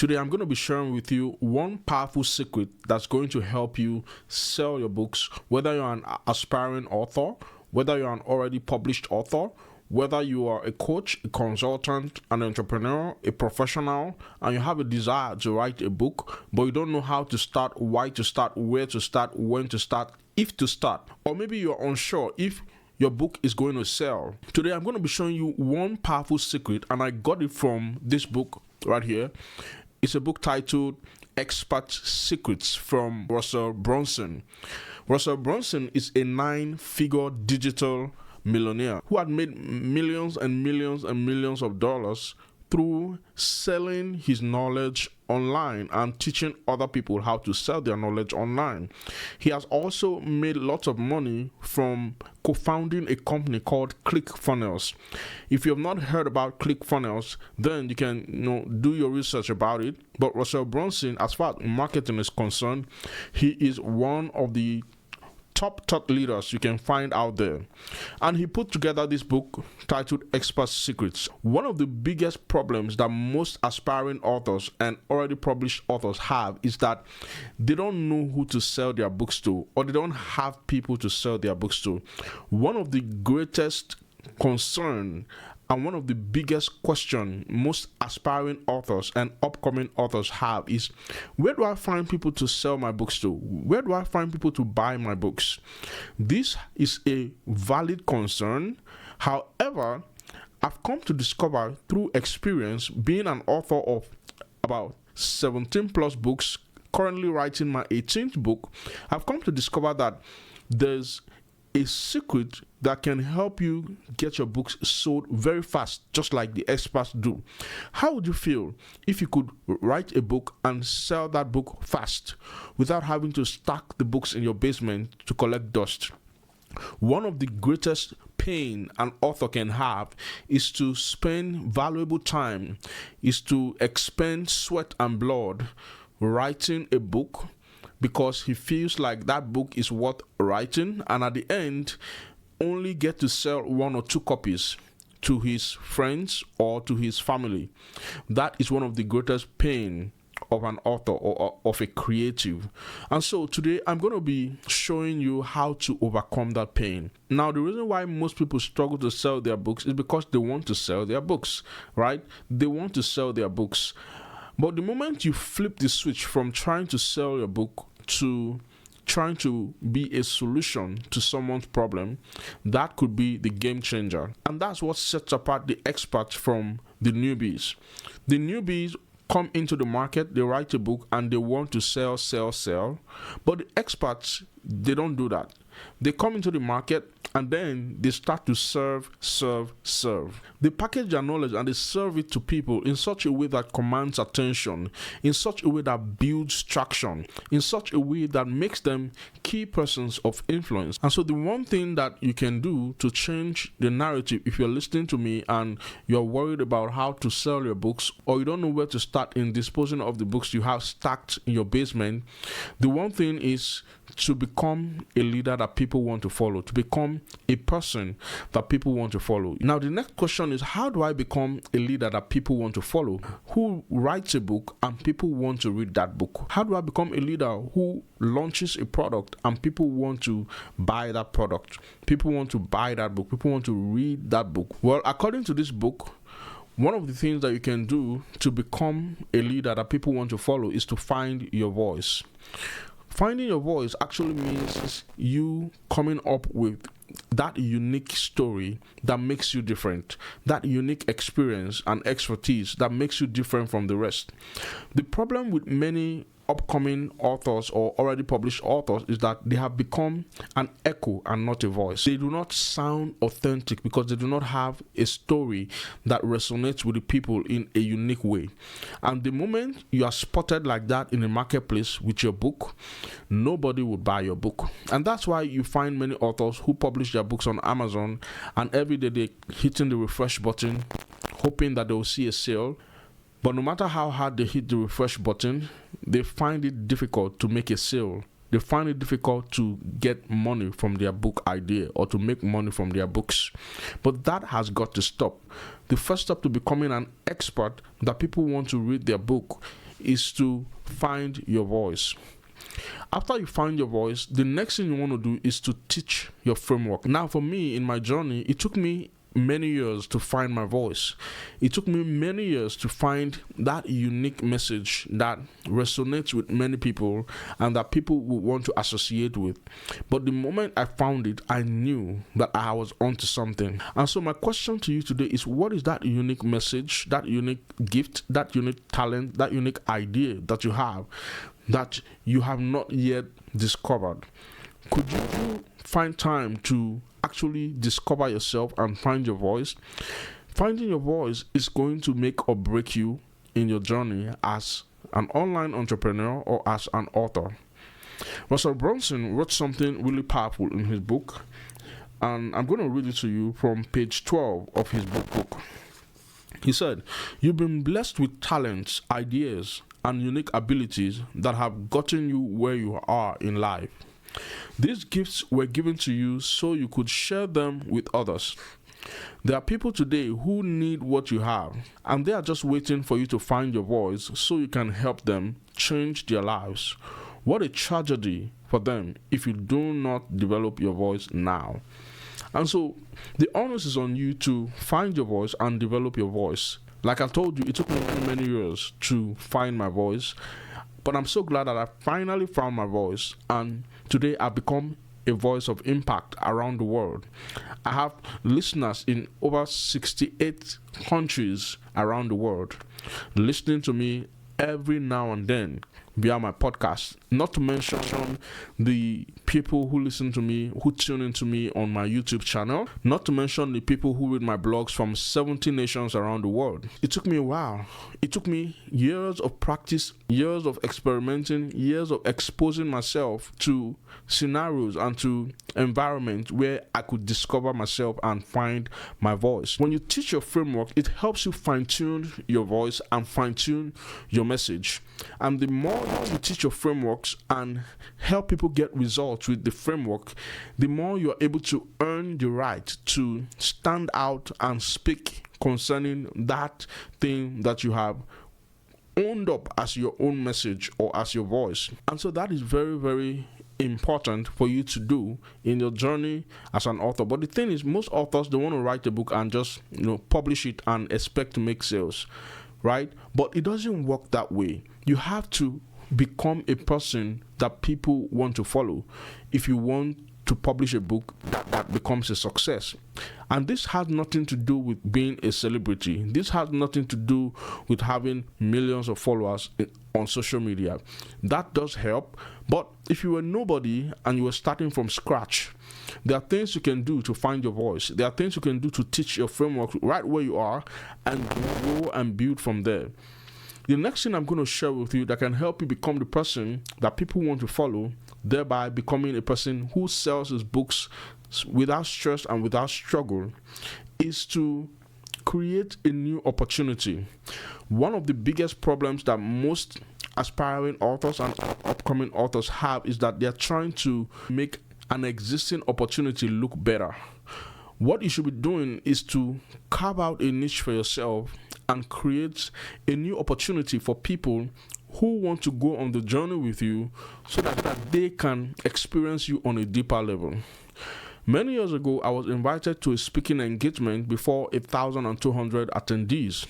Today, I'm going to be sharing with you one powerful secret that's going to help you sell your books, whether you're an aspiring author, whether you're an already published author, whether you are a coach, a consultant, an entrepreneur, a professional, and you have a desire to write a book, but you don't know how to start, why to start, where to start, when to start, if to start, or maybe you're unsure if your book is going to sell. Today, I'm going to be showing you one powerful secret, and I got it from this book right here. It's a book titled Expert Secrets from Russell Brunson. Russell Brunson is a 9-figure digital millionaire who had made millions and millions and millions of dollars through selling his knowledge online and teaching other people how to sell their knowledge online. He has also made lots of money from co-founding a company called ClickFunnels. If you have not heard about ClickFunnels, then you can do your research about it. But Russell Brunson, as far as marketing is concerned, he is one of the top thought leaders you can find out there, and he put together this book titled Expert Secrets. One of the biggest problems that most aspiring authors and already published authors have is that they don't know who to sell their books to, or they don't have people to sell their books to. One of the greatest concern and one of the biggest questions most aspiring authors and upcoming authors have is, where do I find people to sell my books to? Where do I find people to buy my books? This is a valid concern. However, I've come to discover through experience, being an author of about 17 plus books, currently writing my 18th book, I've come to discover that there's a secret that can help you get your books sold very fast, just like the experts do. How would you feel if you could write a book and sell that book fast without having to stack the books in your basement to collect dust? One of the greatest pain an author can have is to spend valuable time, is to expend sweat and blood writing a book, because he feels like that book is worth writing, and at the end only get to sell 1 or 2 copies to his friends or to his family. That is one of the greatest pain of an author or of a creative. And so today I'm going to be showing you how to overcome that pain. Now, the reason why most people struggle to sell their books is because they want to sell their books, right? They want to sell their books. But the moment you flip the switch from trying to sell your book to trying to be a solution to someone's problem, that could be the game changer. And that's what sets apart the experts from the newbies. The newbies come into the market, they write a book, and they want to sell. But the experts, they don't do that. They come into the market and then they start to serve. They package their knowledge and they serve it to people in such a way that commands attention, in such a way that builds traction, in such a way that makes them key persons of influence. And so the one thing that you can do to change the narrative, if you're listening to me and you're worried about how to sell your books, or you don't know where to start in disposing of the books you have stacked in your basement, the one thing is to become a leader that people want to follow, to become a person that people want to follow. Now, the next question is, how do I become a leader that people want to follow? Who writes a book and people want to read that book? How do I become a leader who launches a product and people want to buy that product? People want to buy that book. People want to read that book. Well, according to this book, one of the things that you can do to become a leader that people want to follow is to find your voice. Finding your voice actually means you coming up with that unique story that makes you different, that unique experience and expertise that makes you different from the rest. The problem with many upcoming authors or already published authors is that they have become an echo and not a voice. They do not sound authentic because they do not have a story that resonates with the people in a unique way. And the moment you are spotted like that in the marketplace with your book, nobody would buy your book. And that's why you find many authors who publish their books on Amazon, and every day they're hitting the refresh button hoping that they will see a sale. But no matter how hard they hit the refresh button, they find it difficult to make a sale. They find it difficult to get money from their book idea or to make money from their books. But that has got to stop. The first step to becoming an expert that people want to read their book is to find your voice. After you find your voice, the next thing you want to do is to teach your framework. Now, for me, in my journey, it took me many years to find my voice. It took me many years to find that unique message that resonates with many people and that people will want to associate with. But the moment I found it, I knew that I was onto something. And so my question to you today is, what is that unique message, that unique gift, that unique talent, that unique idea that you have not yet discovered? Could you find time to actually discover yourself and find your voice? Finding your voice is going to make or break you in your journey as an online entrepreneur or as an author. Russell Brunson wrote something really powerful in his book, and I'm going to read it to you from page 12 of his book. He said, "You've been blessed with talents, ideas, and unique abilities that have gotten you where you are in life. These gifts were given to you so you could share them with others. There are people today who need what you have, and they are just waiting for you to find your voice so you can help them change their lives. What a tragedy for them if you do not develop your voice now." And so the onus is on you to find your voice and develop your voice. Like I told you, it took me many years to find my voice, but I'm so glad that I finally found my voice, and today I've become a voice of impact around the world. I have listeners in over 68 countries around the world listening to me every now and then via my podcast, not to mention the people who listen to me, who tune into me on my YouTube channel, not to mention the people who read my blogs from 70 nations around the world. It took me a while. It took me years of practice, years of experimenting, years of exposing myself to scenarios and to environments where I could discover myself and find my voice. When you teach your framework, it helps you fine-tune your voice and fine-tune your message. And the more you teach your frameworks and help people get results with the framework, the more you're able to earn the right to stand out and speak concerning that thing that you have owned up as your own message or as your voice. And so that is very, very important for you to do in your journey as an author. But the thing is, most authors, they want to write a book and just publish it and expect to make sales, right? But it doesn't work that way. You have to become a person that people want to follow if you want to publish a book that becomes a success. And this has nothing to do with being a celebrity. This has nothing to do with having millions of followers on social media. That does help, but if you were nobody and you were starting from scratch, there are things you can do to find your voice. There are things you can do to teach your framework right where you are and grow and build from there. The next thing I'm going to share with you that can help you become the person that people want to follow, thereby becoming a person who sells his books without stress and without struggle, is to create a new opportunity. One of the biggest problems that most aspiring authors and upcoming authors have is that they're trying to make an existing opportunity look better. What you should be doing is to carve out a niche for yourself and create a new opportunity for people who want to go on the journey with you so that they can experience you on a deeper level. Many years ago, I was invited to a speaking engagement before 1,200 attendees.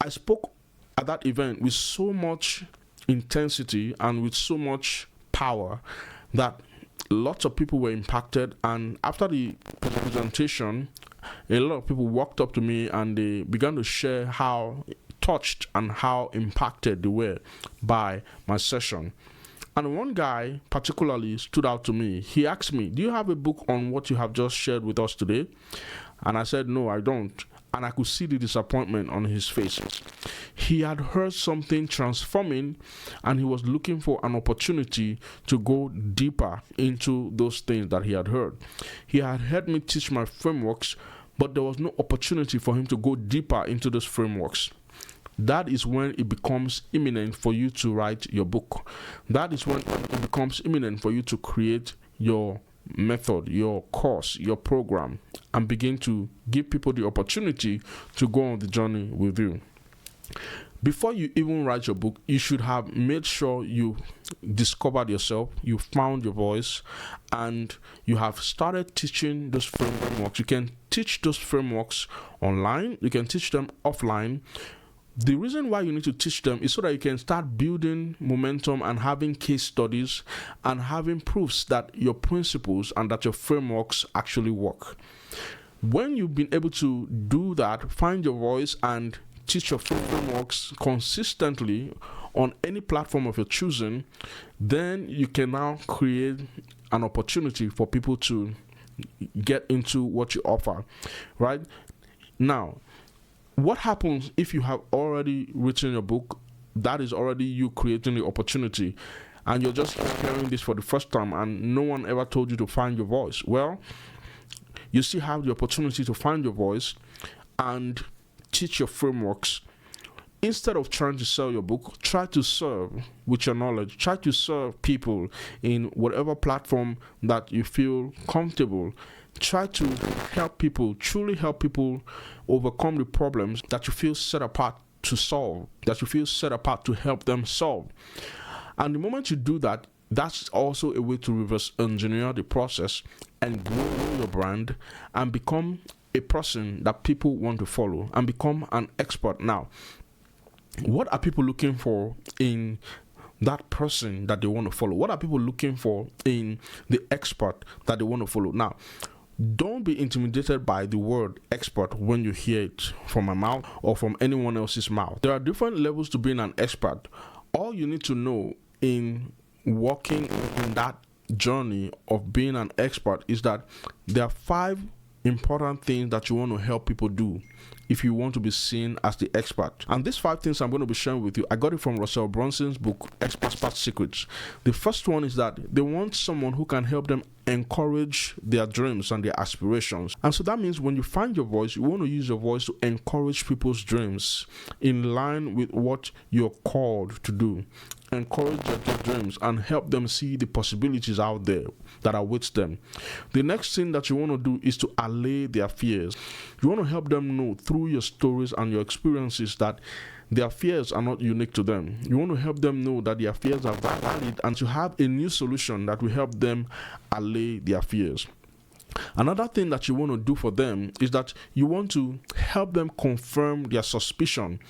I spoke at that event with so much intensity and with so much power that lots of people were impacted, and after the presentation, a lot of people walked up to me and they began to share how touched and how impacted they were by my session. And one guy particularly stood out to me. He asked me, "Do you have a book on what you have just shared with us today?" And I said, "No, I don't." And I could see the disappointment on his face. He had heard something transforming and he was looking for an opportunity to go deeper into those things that he had heard. He had heard me teach my frameworks, but there was no opportunity for him to go deeper into those frameworks. That is when it becomes imminent for you to write your book. That is when it becomes imminent for you to create your method, your course, your program, and begin to give people the opportunity to go on the journey with you. Before you even write your book, you should have made sure you discovered yourself, you found your voice, and you have started teaching those frameworks. You can teach those frameworks online, you can teach them offline. The reason why you need to teach them is so that you can start building momentum and having case studies and having proofs that your principles and that your frameworks actually work. When you've been able to do that, find your voice and teach your frameworks consistently on any platform of your choosing, then you can now create an opportunity for people to get into what you offer, right? Now, what happens if you have already written your book? That is already you creating the opportunity, and you're just hearing this for the first time and no one ever told you to find your voice. Well, you still have the opportunity to find your voice and teach your frameworks. Instead of trying to sell your book, try to serve with your knowledge. Try to serve people in whatever platform that you feel comfortable. Try to help people, truly help people overcome the problems that you feel set apart to solve, that you feel set apart to help them solve. And the moment you do that, that's also a way to reverse engineer the process and grow your brand and become a person that people want to follow and become an expert. Now, what are people looking for in that person that they want to follow? What are people looking for in the expert that they want to follow? Now, don't be intimidated by the word expert when you hear it from my mouth or from anyone else's mouth. There are different levels to being an expert. All you need to know in walking in that journey of being an expert is that there are 5 important things that you want to help people do if you want to be seen as the expert. And these 5 things I'm going to be sharing with you, I got it from Brunson's book, Expert Secrets. The first one is that they want someone who can help them encourage their dreams and their aspirations. And so that means when you find your voice, you want to use your voice to encourage people's dreams in line with what you're called to do. Encourage their dreams and help them see the possibilities out there that awaits them. The next thing that you want to do is to allay their fears. You want to help them know through your stories and your experiences that their fears are not unique to them. You want to help them know that their fears are valid and to have a new solution that will help them allay their fears. Another thing that you want to do for them is that you want to help them confirm their suspicion.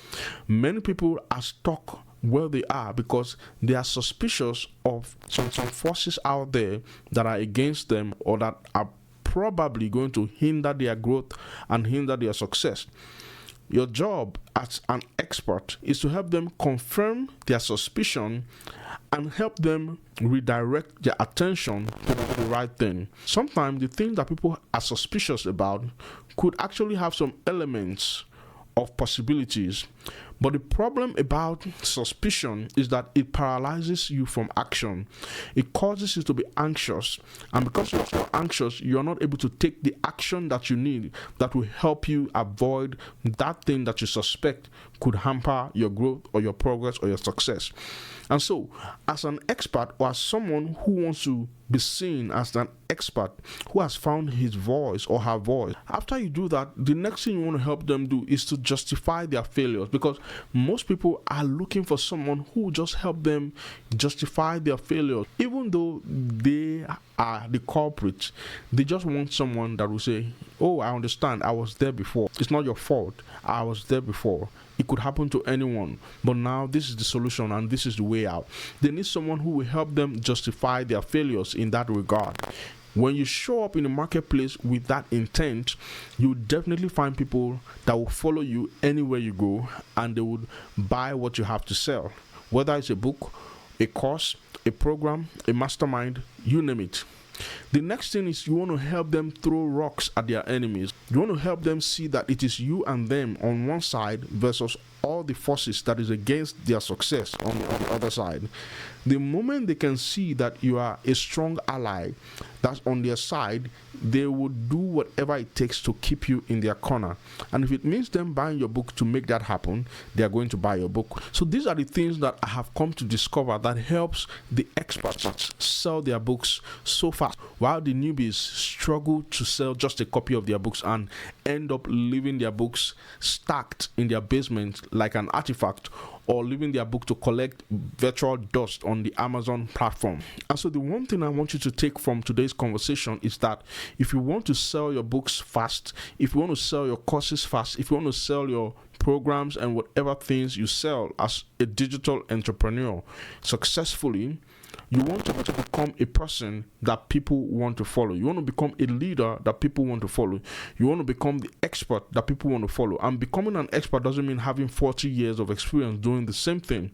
Many people are stuck where they are because they are suspicious of some forces out there that are against them or that are probably going to hinder their growth and hinder their success. Your job as an expert is to help them confirm their suspicion and help them redirect their attention to the right thing. Sometimes the thing that people are suspicious about could actually have some elements of possibilities. But the problem about suspicion is that it paralyzes you from action. It causes you to be anxious. And because you're so anxious, you're not able to take the action that you need that will help you avoid that thing that you suspect could hamper your growth or your progress or your success. And so, as an expert or as someone who wants to be seen as an expert who has found his voice or her voice, after you do that, the next thing you want to help them do is to justify their failures, because most people are looking for someone who will just help them justify their failures. Even though they are the culprits, they just want someone that will say, oh, I understand, I was there before. It's not your fault. I was there before. It could happen to anyone, but now this is the solution and this is the way out. They need someone who will help them justify their failures in that regard. When you show up in the marketplace with that intent, you definitely find people that will follow you anywhere you go and they would buy what you have to sell. Whether it's a book, a course, a program, a mastermind, you name it. The next thing is you want to help them throw rocks at their enemies. You want to help them see that it is you and them on one side versus all the forces that is against their success on the other side. The moment they can see that you are a strong ally that's on their side, they will do whatever it takes to keep you in their corner. And if it means them buying your book to make that happen, they are going to buy your book. So these are the things that I have come to discover that helps the experts sell their books so fast, while the newbies struggle to sell just a copy of their books and end up leaving their books stacked in their basement like an artifact, or leaving their book to collect virtual dust on the Amazon platform. And so the one thing I want you to take from today's conversation is that if you want to sell your books fast, if you want to sell your courses fast, if you want to sell your programs and whatever things you sell as a digital entrepreneur successfully, you want to become a person that people want to follow. You want to become a leader that people want to follow. You want to become the expert that people want to follow. And becoming an expert doesn't mean having 40 years of experience doing the same thing.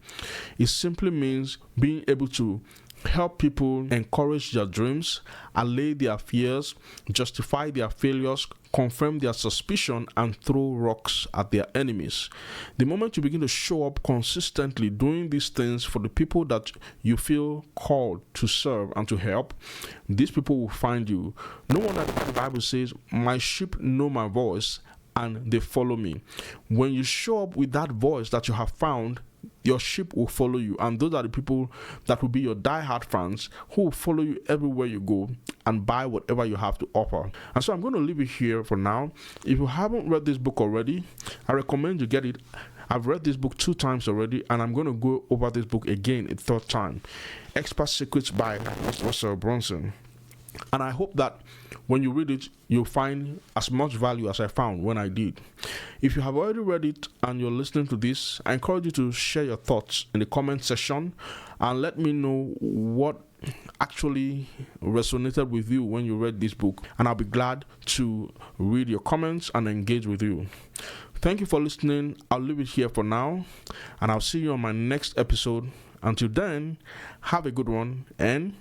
It simply means being able to help people encourage their dreams, allay their fears, justify their failures, confirm their suspicion, and throw rocks at their enemies. The moment you begin to show up consistently doing these things for the people that you feel called to serve and to help, these people will find you. No wonder the Bible says, "My sheep know my voice and they follow me." When you show up with that voice that you have found, your sheep will follow you, and those are the people that will be your die-hard fans who will follow you everywhere you go and buy whatever you have to offer. And so I'm going to leave it here for now. If you haven't read this book already, I recommend you get it. I've read this book 2 times already, and I'm going to go over this book again a 3rd time. Expert Secrets by Mr. Brunson. And I hope that when you read it, you'll find as much value as I found when I did. If you have already read it and you're listening to this, I encourage you to share your thoughts in the comment section and let me know what actually resonated with you when you read this book. And I'll be glad to read your comments and engage with you. Thank you for listening. I'll leave it here for now, and I'll see you on my next episode. Until then, have a good one, and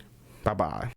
bye-bye.